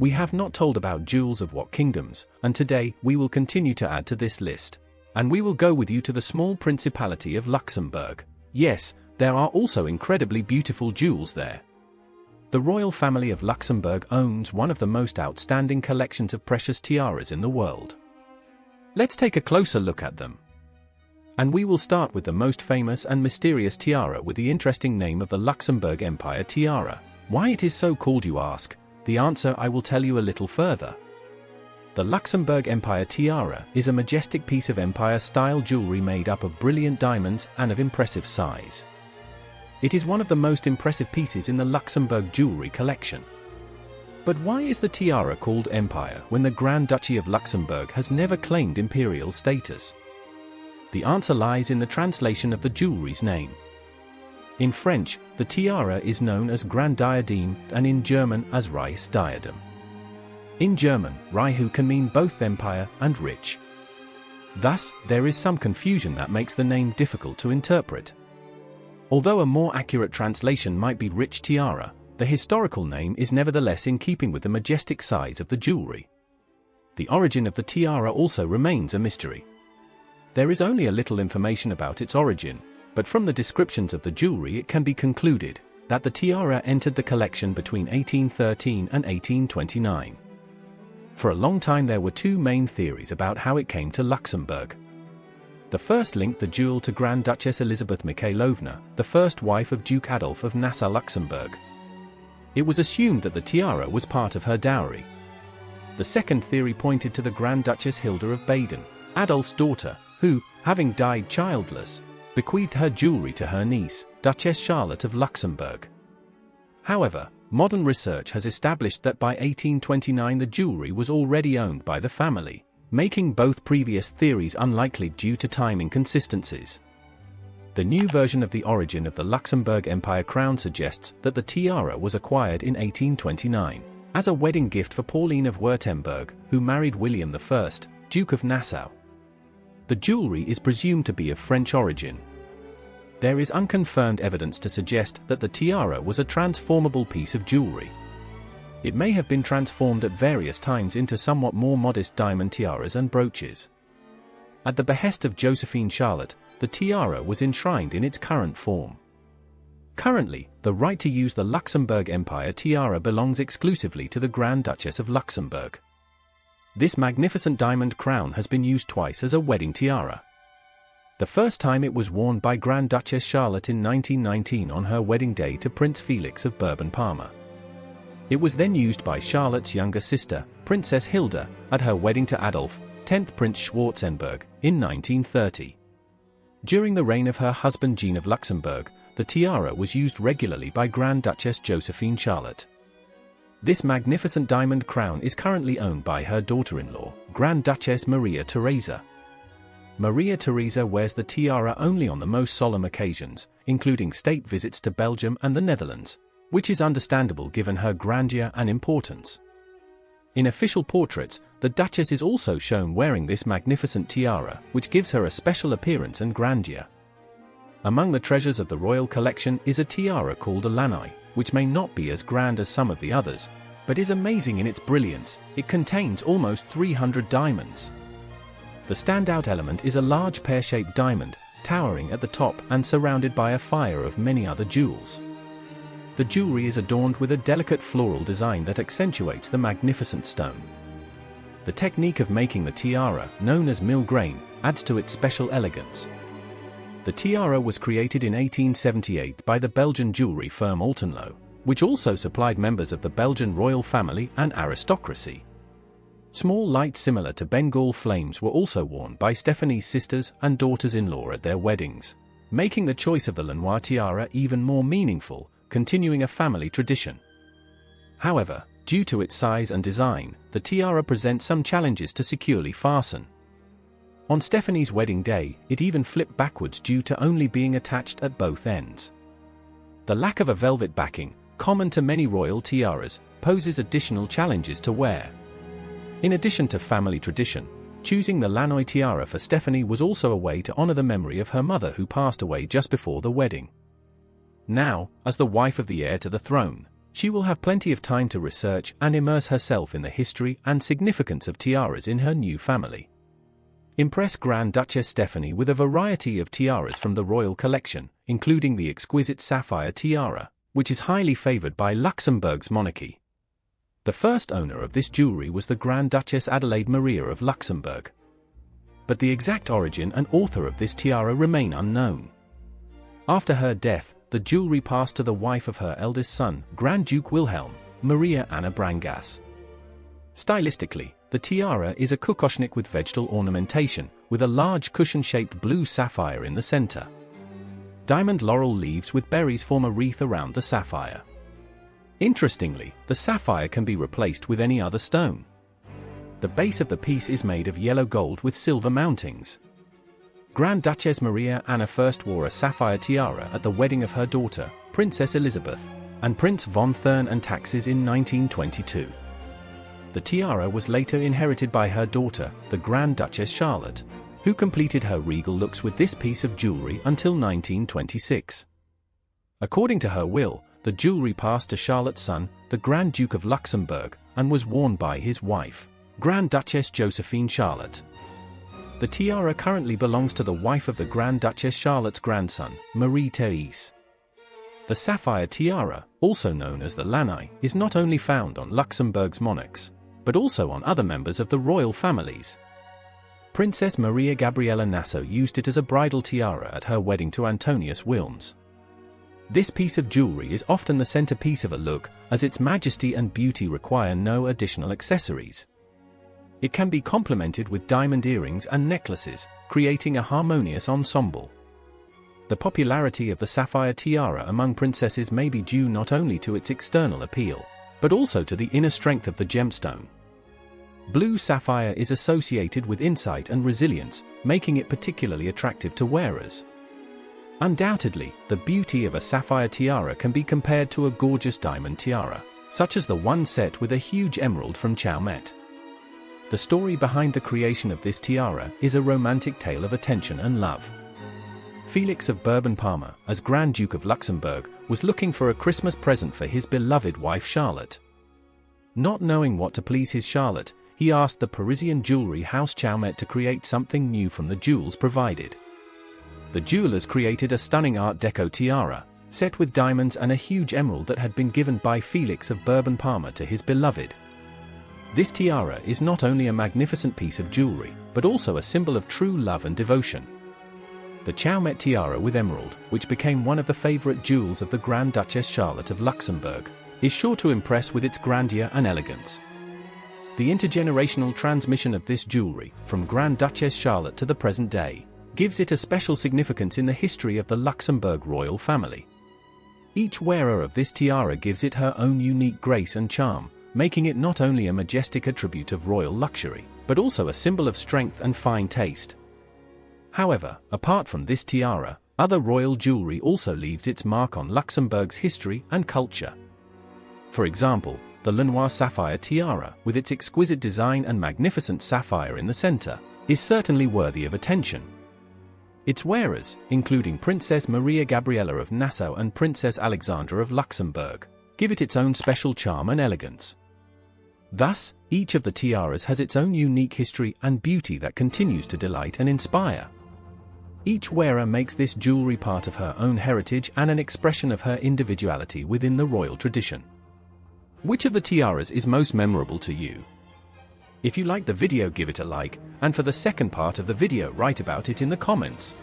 We have not told about jewels of what kingdoms, and today we will continue to add to this list. And we will go with you to the small principality of Luxembourg. Yes, there are also incredibly beautiful jewels there. The royal family of Luxembourg owns one of the most outstanding collections of precious tiaras in the world. Let's take a closer look at them. And we will start with the most famous and mysterious tiara with the interesting name of the Luxembourg Empire Tiara. Why it is so called, you ask? The answer I will tell you a little further. The Luxembourg Empire Tiara is a majestic piece of empire-style jewelry made up of brilliant diamonds and of impressive size. It is one of the most impressive pieces in the Luxembourg jewelry collection. But why is the tiara called Empire when the Grand Duchy of Luxembourg has never claimed imperial status? The answer lies in the translation of the jewelry's name. In French, the tiara is known as Grand Diadem, and in German as Reich Diadem. In German, Reiche can mean both empire and rich. Thus, there is some confusion that makes the name difficult to interpret. Although a more accurate translation might be rich tiara, the historical name is nevertheless in keeping with the majestic size of the jewelry. The origin of the tiara also remains a mystery. There is only a little information about its origin, but from the descriptions of the jewelry it can be concluded that the tiara entered the collection between 1813 and 1829. For a long time there were two main theories about how it came to Luxembourg. The first linked the jewel to Grand Duchess Elizabeth Mikhailovna, the first wife of Duke Adolf of Nassau-Luxembourg. It was assumed that the tiara was part of her dowry. The second theory pointed to the Grand Duchess Hilda of Baden, Adolf's daughter, who, having died childless, bequeathed her jewelry to her niece, Duchess Charlotte of Luxembourg. However, modern research has established that by 1829 the jewelry was already owned by the family, making both previous theories unlikely due to time inconsistencies. The new version of the origin of the Luxembourg Empire crown suggests that the tiara was acquired in 1829 as a wedding gift for Pauline of Württemberg, who married William I, Duke of Nassau. The jewelry is presumed to be of French origin. There is unconfirmed evidence to suggest that the tiara was a transformable piece of jewelry. It may have been transformed at various times into somewhat more modest diamond tiaras and brooches. At the behest of Josephine Charlotte, the tiara was enshrined in its current form. Currently, the right to use the Luxembourg Empire Tiara belongs exclusively to the Grand Duchess of Luxembourg. This magnificent diamond crown has been used twice as a wedding tiara. The first time it was worn by Grand Duchess Charlotte in 1919 on her wedding day to Prince Felix of Bourbon-Parma. It was then used by Charlotte's younger sister, Princess Hilda, at her wedding to Adolf, 10th Prince Schwarzenberg, in 1930. During the reign of her husband Jean of Luxembourg, the tiara was used regularly by Grand Duchess Josephine Charlotte. This magnificent diamond crown is currently owned by her daughter-in-law, Grand Duchess Maria Theresa. Maria Theresa wears the tiara only on the most solemn occasions, including state visits to Belgium and the Netherlands, which is understandable given her grandeur and importance. In official portraits, the Duchess is also shown wearing this magnificent tiara, which gives her a special appearance and grandeur. Among the treasures of the royal collection is a tiara called a Lannoy, which may not be as grand as some of the others, but is amazing in its brilliance. It contains almost 300 diamonds. The standout element is a large pear-shaped diamond, towering at the top and surrounded by a fire of many other jewels. The jewelry is adorned with a delicate floral design that accentuates the magnificent stone. The technique of making the tiara, known as mille-grain, adds to its special elegance. The tiara was created in 1878 by the Belgian jewelry firm Altenlo, which also supplied members of the Belgian royal family and aristocracy. Small lights similar to Bengal flames were also worn by Stephanie's sisters and daughters-in-law at their weddings, making the choice of the Lannoy Tiara even more meaningful, continuing a family tradition. However, due to its size and design, the tiara presents some challenges to securely fasten. On Stephanie's wedding day, it even flipped backwards due to only being attached at both ends. The lack of a velvet backing, common to many royal tiaras, poses additional challenges to wear. In addition to family tradition, choosing the Lannoy Tiara for Stephanie was also a way to honor the memory of her mother who passed away just before the wedding. Now, as the wife of the heir to the throne, She will have plenty of time to research and immerse herself in the history and significance of tiaras in her new family. Impress Grand Duchess Stephanie with a variety of tiaras from the royal collection, including the exquisite Sapphire Tiara, which is highly favored by Luxembourg's monarchy. The first owner of this jewelry was the Grand Duchess Adelaide Maria of Luxembourg. But the exact origin and author of this tiara remain unknown. After her death, the jewelry passed to the wife of her eldest son, Grand Duke Wilhelm, Maria Anna Brangas. Stylistically, the tiara is a kokoshnik with vegetal ornamentation, with a large cushion-shaped blue sapphire in the center. Diamond laurel leaves with berries form a wreath around the sapphire. Interestingly, the sapphire can be replaced with any other stone. The base of the piece is made of yellow gold with silver mountings. Grand Duchess Maria Anna first wore a sapphire tiara at the wedding of her daughter, Princess Elizabeth, and Prince von Thurn and Taxis in 1922. The tiara was later inherited by her daughter, the Grand Duchess Charlotte, who completed her regal looks with this piece of jewelry until 1926. According to her will, the jewelry passed to Charlotte's son, the Grand Duke of Luxembourg, and was worn by his wife, Grand Duchess Josephine Charlotte. The tiara currently belongs to the wife of the Grand Duchess Charlotte's grandson, Marie-Thérèse. The Sapphire Tiara, also known as the Lannoy, is not only found on Luxembourg's monarchs, but also on other members of the royal families. Princess Maria Gabriella Nassau used it as a bridal tiara at her wedding to Antonius Wilms. This piece of jewelry is often the centerpiece of a look, as its majesty and beauty require no additional accessories. It can be complemented with diamond earrings and necklaces, creating a harmonious ensemble. The popularity of the Sapphire Tiara among princesses may be due not only to its external appeal, but also to the inner strength of the gemstone. Blue sapphire is associated with insight and resilience, making it particularly attractive to wearers. Undoubtedly, the beauty of a sapphire tiara can be compared to a gorgeous diamond tiara, such as the one set with a huge emerald from Chalmette. The story behind the creation of this tiara is a romantic tale of attention and love. Felix of Bourbon-Parma, as Grand Duke of Luxembourg, was looking for a Christmas present for his beloved wife Charlotte. Not knowing what to please his Charlotte, he asked the Parisian jewelry house Chalmette to create something new from the jewels provided. The jewelers created a stunning Art Deco tiara, set with diamonds and a huge emerald that had been given by Felix of Bourbon-Parma to his beloved. This tiara is not only a magnificent piece of jewelry, but also a symbol of true love and devotion. The Chalmette tiara with emerald, which became one of the favorite jewels of the Grand Duchess Charlotte of Luxembourg, is sure to impress with its grandeur and elegance. The intergenerational transmission of this jewelry, from Grand Duchess Charlotte to the present day, gives it a special significance in the history of the Luxembourg royal family. Each wearer of this tiara gives it her own unique grace and charm, making it not only a majestic attribute of royal luxury, but also a symbol of strength and fine taste. However, apart from this tiara, other royal jewelry also leaves its mark on Luxembourg's history and culture. For example, the Lannoy Sapphire Tiara, with its exquisite design and magnificent sapphire in the center, is certainly worthy of attention. Its wearers, including Princess Maria Gabriella of Nassau and Princess Alexandra of Luxembourg, give it its own special charm and elegance. Thus, each of the tiaras has its own unique history and beauty that continues to delight and inspire. Each wearer makes this jewelry part of her own heritage and an expression of her individuality within the royal tradition. Which of the tiaras is most memorable to you? If you liked the video, give it a like, and for the second part of the video, write about it in the comments.